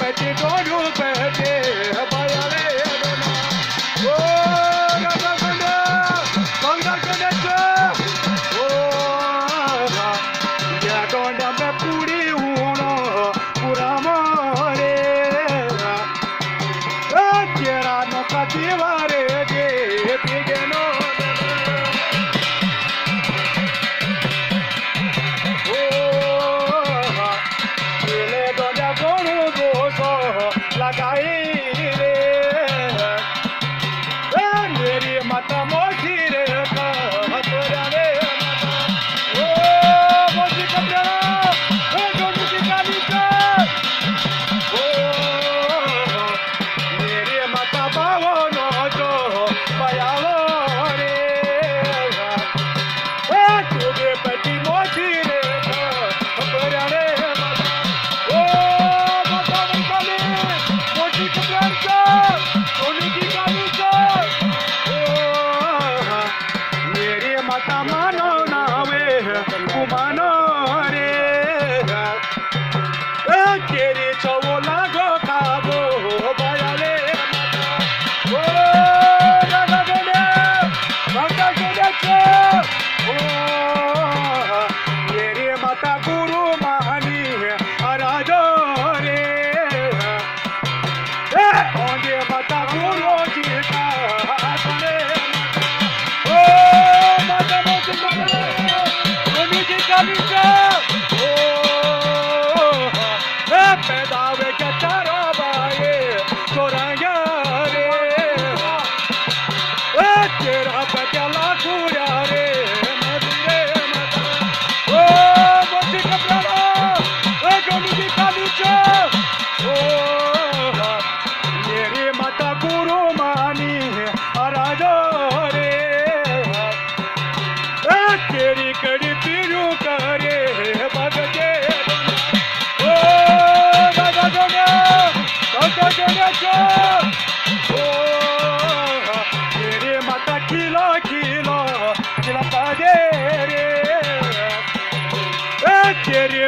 pete doju pete bayale dona o raga ganda banga ganda o ya donda me puri uno pura mare tera no kativare de pigeno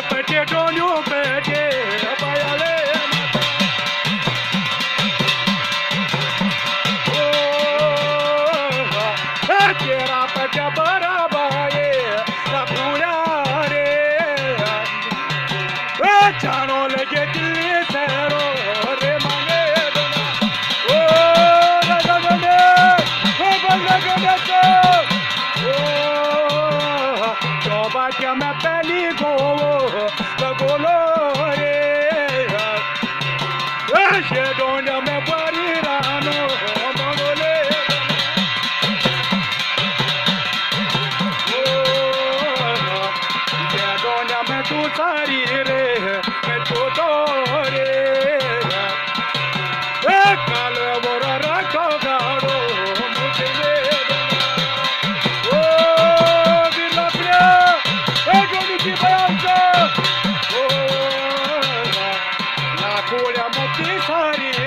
pete doju pete bayale tera pete bara baye la pura re chano lege dilli sero re mane dona o raga gande o banga gande o toba kya me peli go she don't me pari rano mangole she don't me tu sari re me tu to re kal bora rakho gado mujhe o dilapre e gonu ki bayancha o na koya mati sari